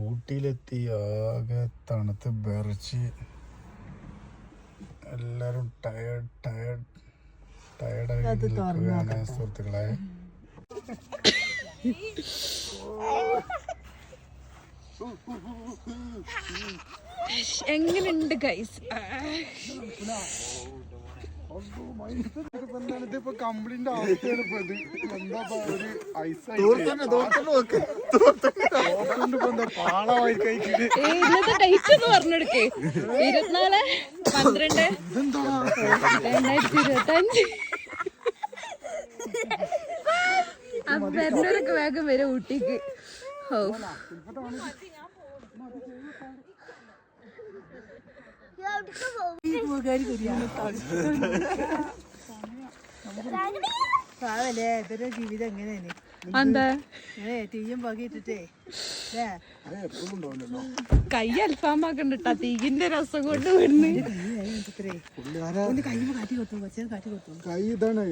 ഊട്ടിയിലെത്തി ആകെ തണുത്ത് വിറച്ച് എല്ലാരും ടയർഡായി നിൽക്കുകയാണ് സുഹൃത്തുക്കളെ. എങ്ങനെയുണ്ട് ഗൈസ്? കംപ്ലീറ്റ് അവസ്ഥയാണ്. ഇന്നത്തെ ഡേറ്റ് ഒന്ന് പറഞ്ഞെടുക്കേ. 24/12/2025. വരുന്നവരൊക്കെ വേഗം വരും ഊട്ടിക്ക്. പാവല്ലേ ഇവരുടെ ജീവിതം എങ്ങനെയാണ്? എന്താ തീയും പകിട്ടിട്ടേ കൈ അൽഫാമാക്കണ്ടിട്ടാ തീയിന്റെ രസം കൊണ്ട് വിടുന്നു. കൈ കാട്ടി കൊടുത്തു, കൊച്ചേ കാട്ടി കൊടുത്തു. കൈ ഇതാണ്